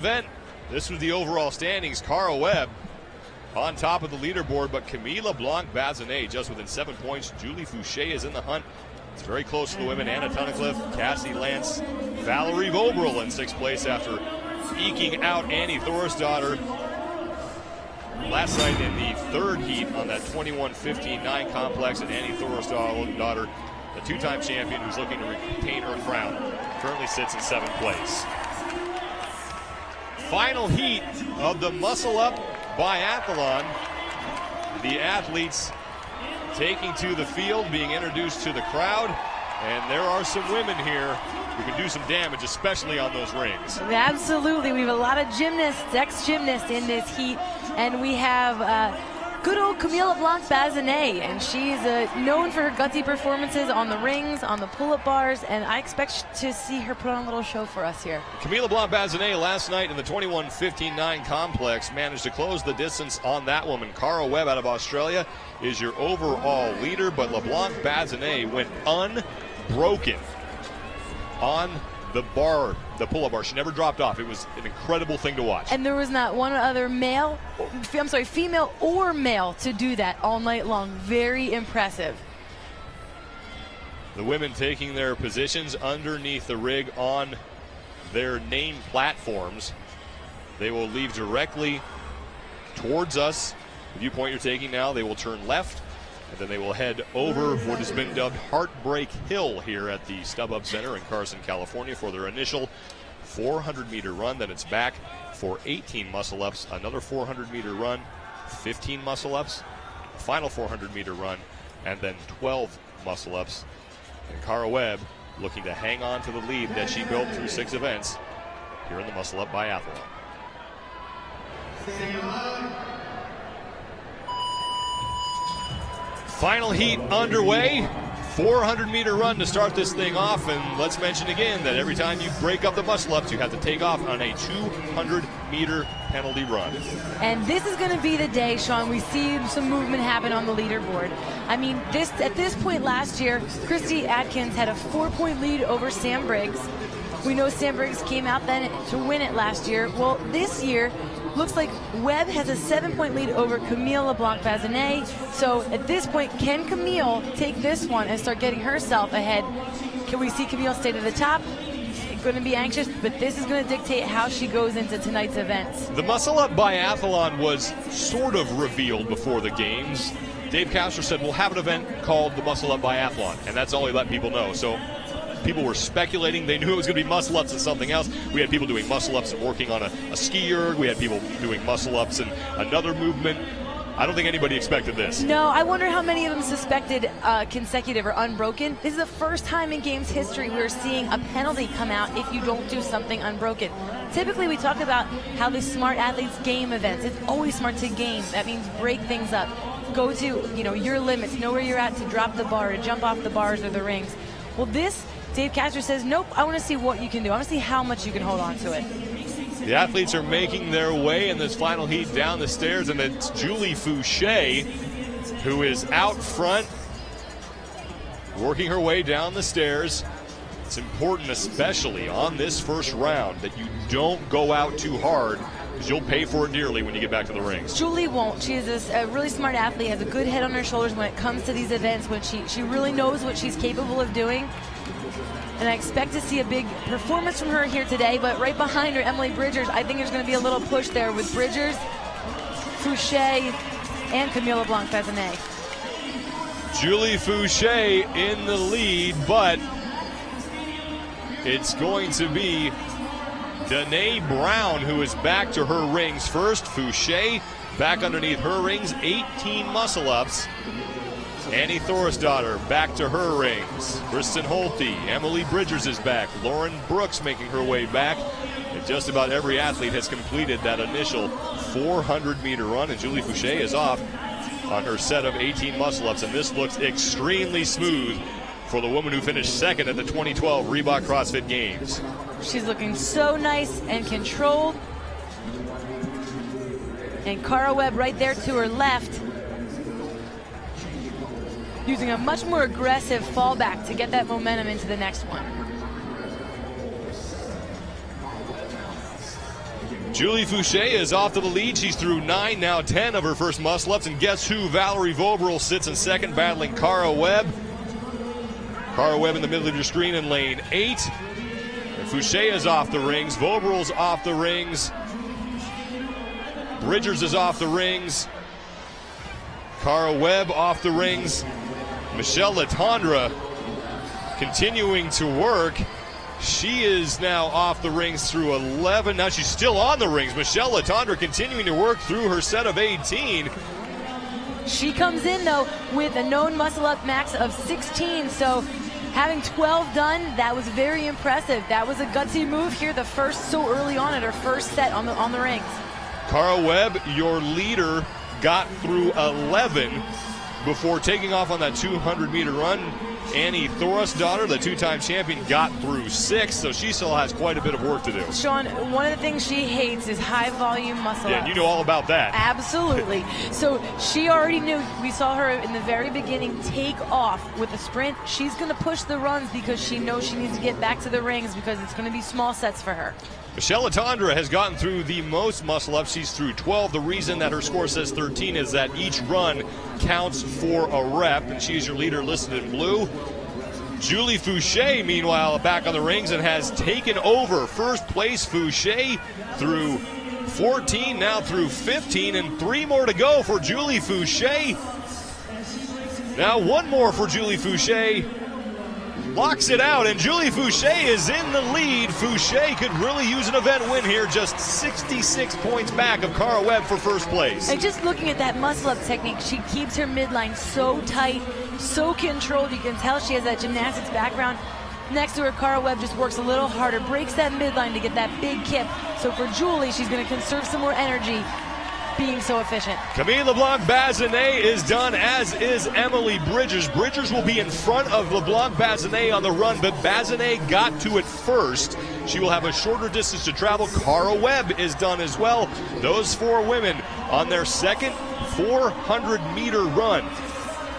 event. This was the overall standings. Cara Webb on top of the leaderboard, but Camille Leblanc-Bazinet just within 7 points. Julie Foucher is in the hunt. It's very close to the women. Anna Tunnicliffe, Cassidy Lance, Valerie Voboril in 6th place after eking out Annie Thorisdottir last night in the 3rd heat on that 21-15-9 complex. And Annie Thorisdottir, the 2-time champion who's looking to retain her crown, currently sits in 7th place. Final heat of the Muscle Up Biathlon. The athletes taking to the field, being introduced to the crowd, and there are some women here who can do some damage, especially on those rings. Absolutely. We have a lot of gymnasts, ex-gymnasts in this heat, and we have good old Camille Leblanc-Bazinet, and she's known for her gutsy performances on the rings, on the pull-up bars, and I expect to see her put on a little show for us here. Camille Leblanc-Bazinet last night in the 21-15-9 complex managed to close the distance on that woman. Cara Webb out of Australia is your overall leader, but Leblanc-Bazinet went unbroken on the bar, the pull-up bar. She never dropped off. It was an incredible thing to watch. And there was not one other female or male to do that all night long. Very impressive. The women taking their positions underneath the rig on their name platforms. They will leave directly towards us. The viewpoint you're taking now, they will turn left, and then they will head over what has been dubbed Heartbreak Hill here at the StubHub Center in Carson, California for their initial 400-meter run. Then it's back for 18 muscle-ups, another 400-meter run, 15 muscle-ups, final 400-meter run, and then 12 muscle-ups. And Cara Webb looking to hang on to the lead that she built through 6 events here in the Muscle Up Biathlon. Final heat underway. 400-meter run to start this thing off, and let's mention again that every time you break up the muscle-ups, you have to take off on a 200-meter penalty run. And this is going to be the day, Sean, we see some movement happen on the leaderboard. I mean, at this point last year, Christy Atkins had a 4-point lead over Sam Briggs. We know Sam Briggs came out then to win it last year. Well, this year, looks like Webb has a 7-point lead over Camille Leblanc-Bazinet. So at this point, can Camille take this one and start getting herself ahead? Can we see Camille stay to the top? Going to be anxious, but this is going to dictate how she goes into tonight's events. The Muscle Up Biathlon was sort of revealed before the games. Dave Castro said, we'll have an event called the Muscle Up Biathlon, and that's all he let people know. So people were speculating. They knew it was going to be muscle-ups and something else. We had people doing muscle-ups and working on a ski erg. We had people doing muscle-ups and another movement. I don't think anybody expected this. No, I wonder how many of them suspected consecutive or unbroken. This is the first time in games history we're seeing a penalty come out if you don't do something unbroken. Typically, we talk about how the smart athletes game events. It's always smart to game. That means break things up. Go to, your limits. Know where you're at to drop the bar, to jump off the bars or the rings. Well, this, Dave Castro says, nope, I want to see what you can do. I want to see how much you can hold on to it. The athletes are making their way in this final heat down the stairs, and it's Julie Foucher who is out front, working her way down the stairs. It's important, especially on this first round, that you don't go out too hard, because you'll pay for it dearly when you get back to the rings. Julie won't. She is a really smart athlete, has a good head on her shoulders when it comes to these events, when she really knows what she's capable of doing. And I expect to see a big performance from her here today, but right behind her, Emily Bridgers. I think there's going to be a little push there with Bridgers, Foucher, and Camille Leblanc-Bazinet. Julie Foucher in the lead, but it's going to be Denae Brown who is back to her rings first. Foucher back underneath her rings, 18 muscle-ups. Annie Thorisdottir back to her rings. Kristin Holte, Emily Bridgers is back. Lauren Brooks making her way back. And just about every athlete has completed that initial 400-meter run. And Julie Foucher is off on her set of 18 muscle-ups. And this looks extremely smooth for the woman who finished second at the 2012 Reebok CrossFit Games. She's looking so nice and controlled. And Cara Webb right there to her left, using a much more aggressive fallback to get that momentum into the next one. Julie Foucher is off to the lead. She's through 9, now 10 of her first muscle-ups. And guess who? Valerie Voboril sits in second, battling Cara Webb. Cara Webb in the middle of your screen in lane 8. And Foucher is off the rings. Voboril's off the rings. Bridgers is off the rings. Cara Webb off the rings. Michele Letendre continuing to work. She is now off the rings through 11. Now she's still on the rings. Michele Letendre continuing to work through her set of 18. She comes in, though, with a known muscle-up max of 16. So having 12 done, that was very impressive. That was a gutsy move here, the first so early on at her first set on the rings. Cara Webb, your leader, got through 11 before taking off on that 200-meter run. Annie Thorisdottir, the two-time champion, got through 6, so she still has quite a bit of work to do. Sean, one of the things she hates is high-volume muscle-ups. Yeah, and you know all about that. Absolutely. So she already knew. We saw her in the very beginning take off with a sprint. She's going to push the runs because she knows she needs to get back to the rings because it's going to be small sets for her. Michele Letendre has gotten through the most muscle-ups. She's through 12. The reason that her score says 13 is that each run counts for a rep, and she's your leader listed in blue. Julie Foucher, meanwhile, back on the rings and has taken over first place. Foucher through 14, now through 15, and 3 more to go for Julie Foucher. Now 1 more for Julie Foucher. Locks it out, and Julie Foucher is in the lead. Foucher could really use an event win here, just 66 points back of Cara Webb for first place. And just looking at that muscle-up technique, she keeps her midline so tight, so controlled. You can tell she has that gymnastics background. Next to her, Cara Webb just works a little harder, breaks that midline to get that big kip. So for Julie, she's going to conserve some more energy, being so efficient. Camille Leblanc-Bazinet is done, as is Emily Bridgers. Bridgers will be in front of Leblanc-Bazinet on the run, but Bazinet got to it first. She will have a shorter distance to travel. Cara Webb is done as well. Those 4 women on their second 400-meter run.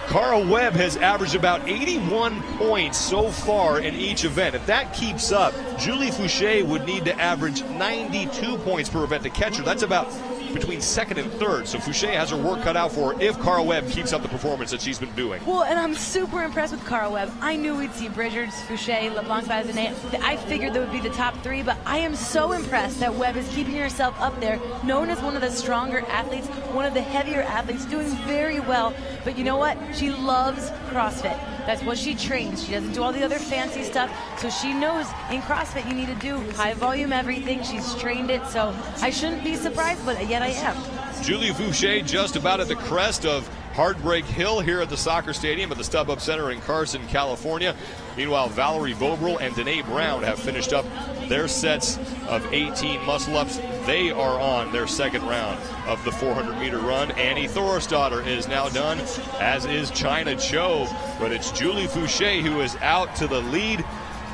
Cara Webb has averaged about 81 points so far in each event. If that keeps up, Julie Foucher would need to average 92 points per event to catch her. That's about between second and third. So Foucher has her work cut out for her if Cara Webb keeps up the performance that she's been doing. Well, and I'm super impressed with Cara Webb. I knew we'd see Bridgers, Foucher, Leblanc-Bazinet. I figured that would be the top 3, but I am so impressed that Webb is keeping herself up there, known as one of the stronger athletes, one of the heavier athletes, doing very well. But you know what? She loves CrossFit. That's what she trains. She doesn't do all the other fancy stuff. So she knows in CrossFit you need to do high volume everything. She's trained it. So I shouldn't be surprised, but yet I am. Julie Foucher just about at the crest of Heartbreak Hill here at the soccer stadium at the StubHub Center in Carson, California. Meanwhile, Valerie Voboril and Denae Brown have finished up their sets of 18 muscle-ups. They are on their second round of the 400-meter run. Annie Thorisdottir is now done, as is Chyna Cho. But it's Julie Foucher who is out to the lead.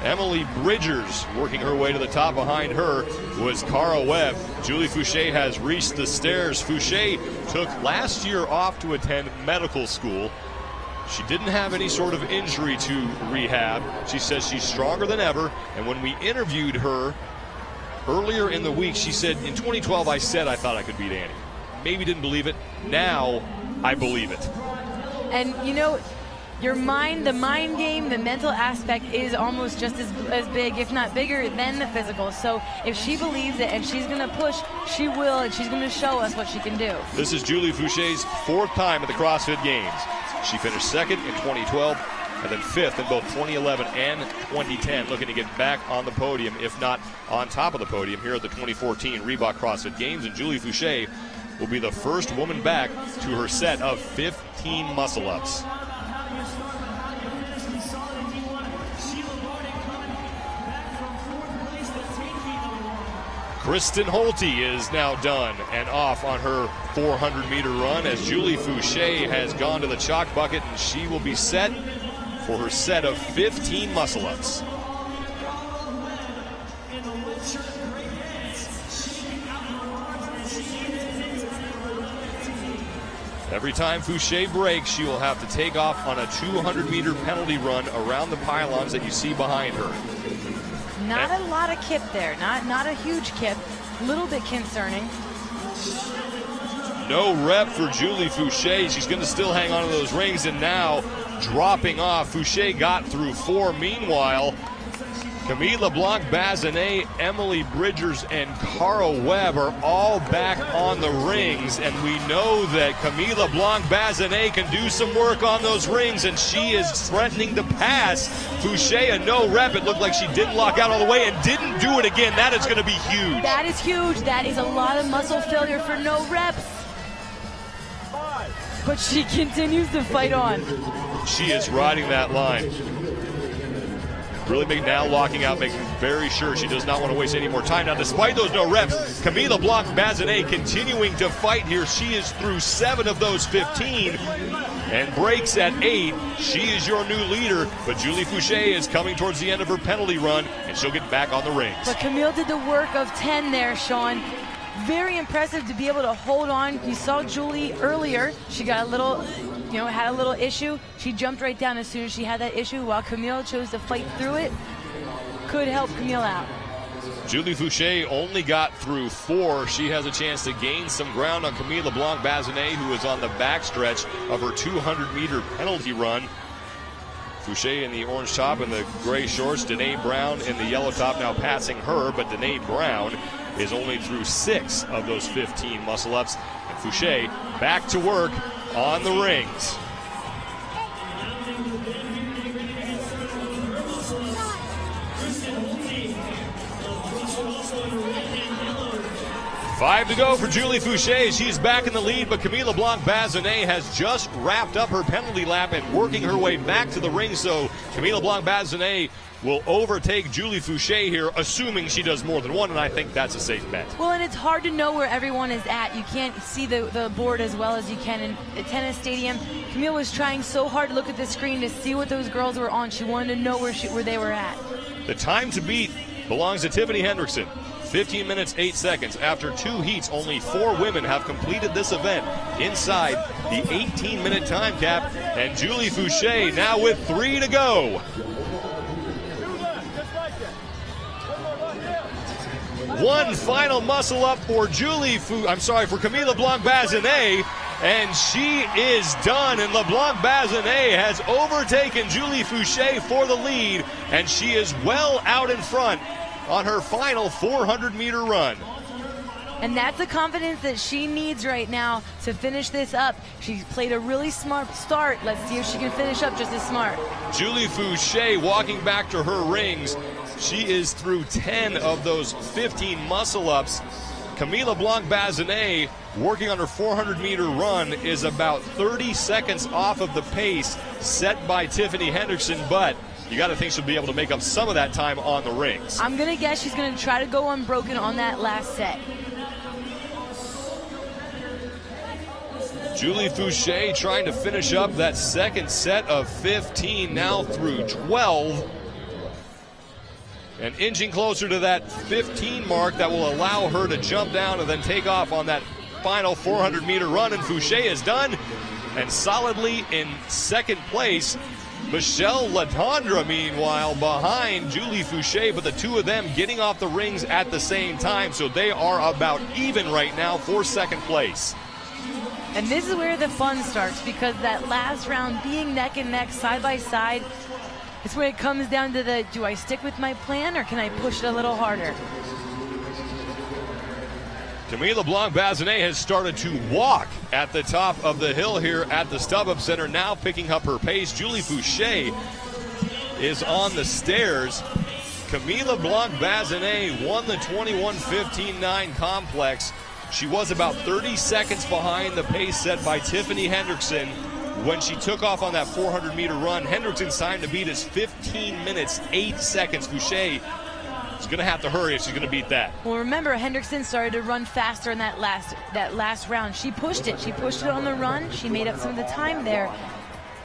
Emily Bridgers working her way to the top. Behind her was Cara Webb. Julie Foucher has reached the stairs. Foucher took last year off to attend medical school. She didn't have any sort of injury to rehab. She says she's stronger than ever. And when we interviewed her earlier in the week, she said, in 2012, I said I thought I could beat Annie. Maybe didn't believe it. Now I believe it. And you know, your mind, the mind game, the mental aspect is almost just as big, if not bigger, than the physical. So if she believes it and she's going to push, she will, and she's going to show us what she can do. This is Julie Foucher's 4th time at the CrossFit Games. She finished 2nd in 2012 and then 5th in both 2011 and 2010, looking to get back on the podium, if not on top of the podium, here at the 2014 Reebok CrossFit Games. And Julie Foucher will be the first woman back to her set of 15 muscle-ups. Kristin Holte is now done and off on her 400-meter run, as Julie Foucher has gone to the chalk bucket, and she will be set for her set of 15 muscle-ups. Every time Foucher breaks, she will have to take off on a 200-meter penalty run around the pylons that you see behind her. Not a lot of kip there, not a huge kip. a little bit concerning. No rep for Julie Foucher. She's going to still hang on to those rings, and now dropping off. Foucher got through 4. Meanwhile, Camille Leblanc-Bazinet, Emily Bridgers, and Cara Webb are all back on the rings, and we know that Camille Leblanc-Bazinet can do some work on those rings, and she is threatening to pass Foucher. A no rep. It looked like she didn't lock out all the way and didn't do it again. That is going to be huge. That is huge. That is a lot of muscle failure for no reps. But she continues to fight on. She is riding that line. Really now locking out, making very sure she does not want to waste any more time. Now, despite those no reps, Camille Leblanc-Bazinet continuing to fight here. She is through 7 of those 15 and breaks at 8. She is your new leader, but Julie Foucher is coming towards the end of her penalty run, and she'll get back on the rings. But Camille did the work of 10 there, Sean. Very impressive to be able to hold on. You saw Julie earlier. She got a little, had a little issue. She jumped right down as soon as she had that issue, while Camille chose to fight through it. Could help Camille out. Julie Foucher only got through 4. She has a chance to gain some ground on Camille Leblanc-Bazinet, who is on the backstretch of her 200-meter penalty run. Foucher in the orange top and the gray shorts. Denae Brown in the yellow top now passing her, but Denae Brown is only through 6 of those 15 muscle-ups. And Foucher back to work on the rings. Five to go for Julie Foucher. She's back in the lead, but Camille Leblanc-Bazinet has just wrapped up her penalty lap and working her way back to the ring. So Camille Leblanc-Bazinet will overtake Julie Foucher here, assuming she does more than one, and I think that's a safe bet. Well, and it's hard to know where everyone is at. You can't see the board as well as you can in a tennis stadium. Camille was trying so hard to look at the screen to see what those girls were on. She wanted to know where they were at. The time to beat belongs to Tiffany Hendrickson. 15 minutes, 8 seconds. After 2 heats, only 4 women have completed this event inside the 18-minute time cap. And Julie Foucher now with 3 to go. One final muscle up for for Camille Leblanc-Bazinet, and she is done. And Leblanc-Bazinet has overtaken Julie Foucher for the lead, and she is well out in front on her final 400-meter run. And that's the confidence that she needs right now to finish this up. She's played a really smart start. Let's see if she can finish up just as smart. Julie Foucher walking back to her rings. She is through 10 of those 15 muscle-ups. Camille Leblanc-Bazinet, working on her 400-meter run, is about 30 seconds off of the pace set by Tiffany Hendrickson, but you got to think she'll be able to make up some of that time on the rings. I'm going to guess she's going to try to go unbroken on that last set. Julie Foucher trying to finish up that second set of 15, now through 12. And inching closer to that 15 mark that will allow her to jump down and then take off on that final 400-meter run. And Foucher is done, and solidly in second place. Michele Letendre, meanwhile, behind Julie Foucher, but the two of them getting off the rings at the same time, so they are about even right now for second place. And this is where the fun starts, because that last round being neck and neck, side by side, it's when it comes down to do I stick with my plan or can I push it a little harder? Camille Leblanc-Bazinet has started to walk at the top of the hill here at the StubHub Center, now picking up her pace. Julie Foucher is on the stairs. Camille Leblanc-Bazinet won the 21-15-9 complex. She was about 30 seconds behind the pace set by Tiffany Hendrickson when she took off on that 400-meter run. Hendrickson's time to beat is 15 minutes, 8 seconds. Foucher is going to have to hurry if she's going to beat that. Well, remember, Hendrickson started to run faster in that last round. She pushed it. She pushed it on the run. She made up some of the time there.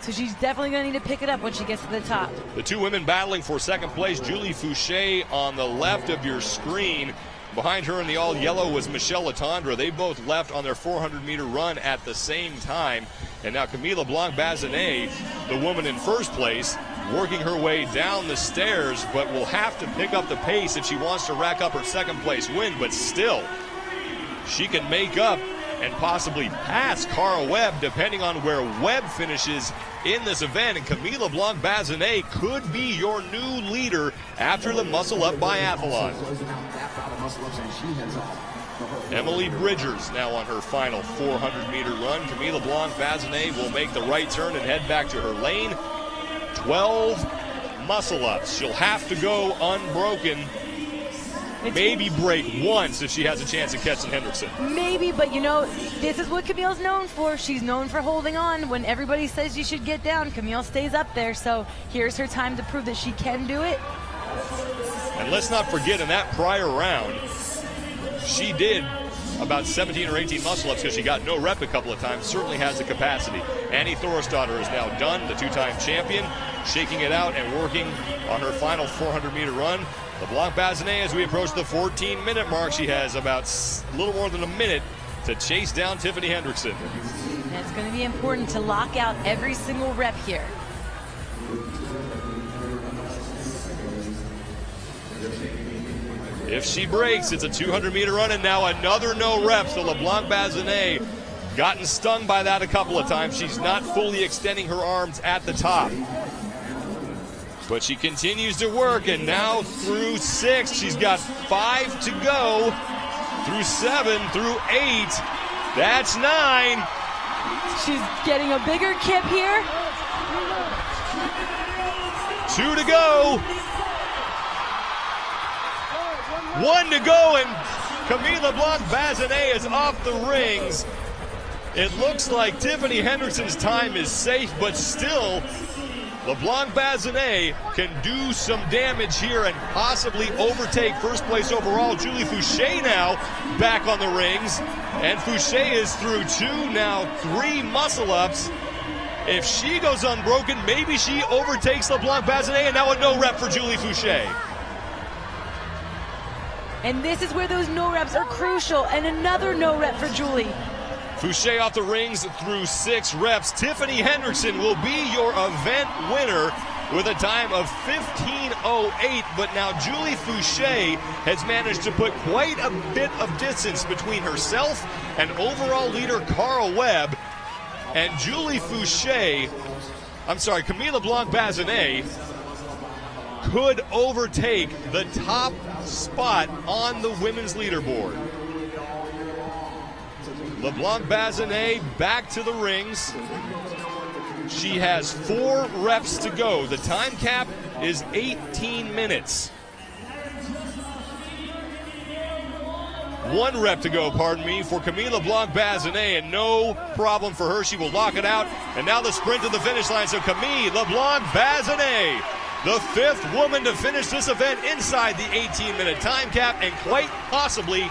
So she's definitely going to need to pick it up when she gets to the top. The two women battling for second place. Julie Foucher on the left of your screen. Behind her in the all-yellow was Michele Letendre. They both left on their 400-meter run at the same time. And now Camille Leblanc-Bazinet, the woman in first place, working her way down the stairs, but will have to pick up the pace if she wants to rack up her second place win. But still, she can make up and possibly pass Cara Webb, depending on where Webb finishes in this event. And Camille Leblanc-Bazinet could be your new leader after the Muscle Up Biathlon. Emily Bridgers now on her final 400-meter run. Camille Leblanc-Bazinet will make the right turn and head back to her lane. 12 muscle-ups. She'll have to go unbroken. Maybe break once if she has a chance at catching Hendrickson. Maybe, but you know, this is what Camille's known for. She's known for holding on. When everybody says you should get down, Camille stays up there. So here's her time to prove that she can do it. And let's not forget, in that prior round, she did about 17 or 18 muscle-ups because she got no rep a couple of times. Certainly has the capacity. Annie Thorisdottir is now done, the two-time champion, shaking it out and working on her final 400-meter run. Leblanc-Bazinet, as we approach the 14-minute mark, she has about a little more than a minute to chase down Tiffany Hendrickson. And it's going to be important to lock out every single rep here. If she breaks, it's a 200-meter run, and now another no rep. So Leblanc-Bazinet gotten stung by that a couple of times. She's not fully extending her arms at the top. But she continues to work, and now through 6, she's got 5 to go. Through 7, through 8, that's 9. She's getting a bigger kip here. 2 to go. 1 to go, and Camille Leblanc-Bazinet is off the rings. It looks like Tiffany Hendrickson's time is safe, but still, Leblanc-Bazinet can do some damage here and possibly overtake first place overall. Julie Foucher now back on the rings, and Foucher is through 2, now 3 muscle-ups. If she goes unbroken, maybe she overtakes Leblanc-Bazinet, and now a no rep for Julie Foucher. And this is where those no reps are crucial, and another no rep for Julie. Foucher off the rings through 6 reps. Tiffany Hendrickson will be your event winner with a time of 15:08, but now Julie Foucher has managed to put quite a bit of distance between herself and overall leader Cara Webb. And Camille Leblanc-Bazinet could overtake the top spot on the women's leaderboard. Leblanc-Bazinet back to the rings. She has 4 reps to go. The time cap is 18 minutes. 1 rep to go, for Camille Leblanc-Bazinet, and no problem for her. She will lock it out. And now the sprint to the finish line. So Camille Leblanc-Bazinet, the 5th woman to finish this event inside the 18-minute time cap, and quite possibly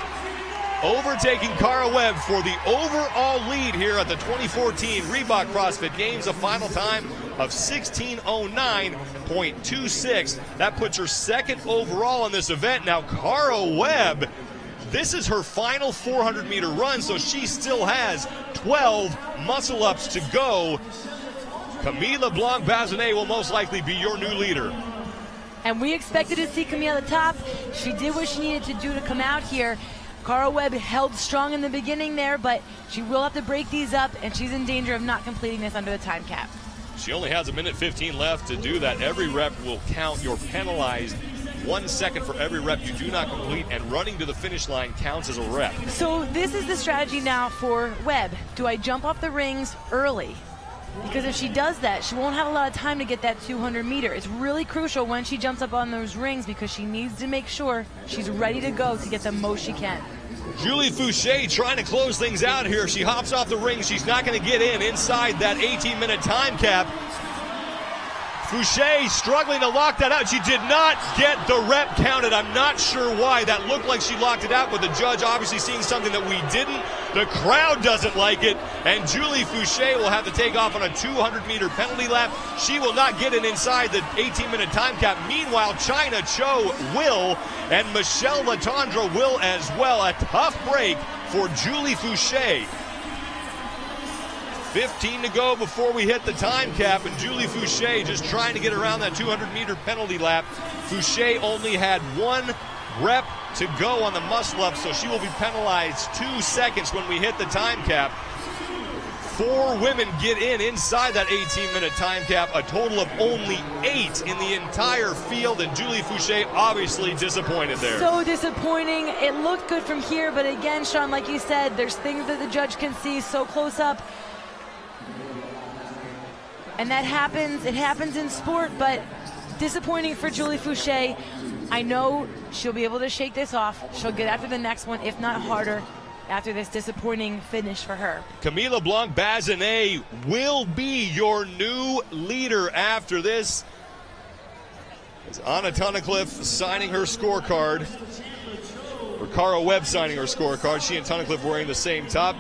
overtaking Cara Webb for the overall lead here at the 2014 Reebok CrossFit Games. A final time of 16:09.26. That puts her 2nd overall in this event. Now Cara Webb, this is her final 400-meter run, so she still has 12 muscle-ups to go. Camille Leblanc-Bazinet will most likely be your new leader. And we expected to see Camille at the top. She did what she needed to do to come out here. Cara Webb held strong in the beginning there, but she will have to break these up, and she's in danger of not completing this under the time cap. She only has 1:15 left to do that. Every rep will count. You're penalized 1 second for every rep you do not complete, and running to the finish line counts as a rep. So this is the strategy now for Webb. Do I jump off the rings early? Because if she does that, she won't have a lot of time to get that 200 meter. It's really crucial when she jumps up on those rings, because she needs to make sure she's ready to go to get the most she can. Julie Foucher trying to close things out here. She hops off the ring. She's not going to get inside that 18-minute time cap. Foucher struggling to lock that out. She did not get the rep counted. I'm not sure why. That looked like she locked it out, but the judge obviously seeing something that we didn't. The crowd doesn't like it, and Julie Foucher will have to take off on a 200-meter penalty lap. She will not get inside the 18-minute time cap. Meanwhile, Chyna Cho will, and Michele Letendre will as well. A tough break for Julie Foucher. 15 to go before we hit the time cap, and Julie Foucher just trying to get around that 200-meter penalty lap. Foucher only had 1 rep to go on the muscle-up, so she will be penalized 2 seconds when we hit the time cap. 4 women get inside that 18-minute time cap, a total of only 8 in the entire field, and Julie Foucher obviously disappointed there. So disappointing. It looked good from here, but again, Sean, like you said, there's things that the judge can see so close up. And that happens. It happens in sport, but disappointing for Julie Foucher. I know she'll be able to shake this off. She'll get after the next one, if not harder, after this disappointing finish for her. Camille Leblanc-Bazinet will be your new leader after this. It's Anna Tunnicliffe signing her scorecard. Or Cara Webb signing her scorecard. She and Tunnicliffe wearing the same top.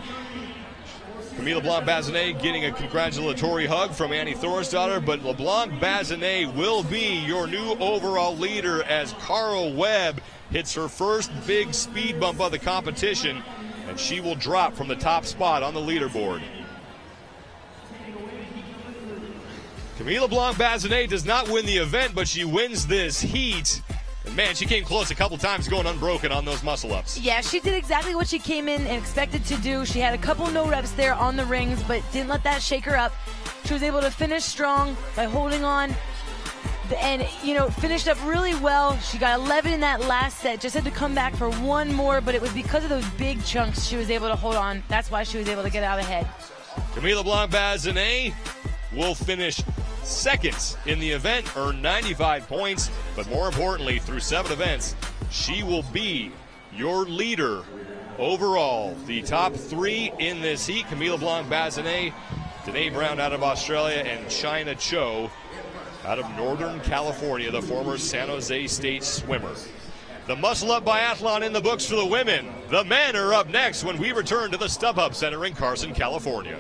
Camille Leblanc-Bazinet getting a congratulatory hug from Annie Thorisdottir, but Leblanc-Bazinet will be your new overall leader as Cara Webb hits her first big speed bump of the competition, and she will drop from the top spot on the leaderboard. Camille Leblanc-Bazinet does not win the event, but she wins this heat. And man, she came close a couple times going unbroken on those muscle-ups. Yeah, she did exactly what she came in and expected to do. She had a couple no reps there on the rings, but didn't let that shake her up. She was able to finish strong by holding on and, finished up really well. She got 11 in that last set, just had to come back for 1 more, but it was because of those big chunks she was able to hold on. That's why she was able to get out ahead. Camille Leblanc-Bazinet will finish second in the event, earn 95 points, but more importantly, through 7 events, she will be your leader overall. The top 3 in this heat: Camille Leblanc-Bazinet, Denae Brown out of Australia, and Chyna Cho out of Northern California, the former San Jose State swimmer. The Muscle Up Biathlon in the books for the women. The men are up next when we return to the StubHub Center in Carson, California.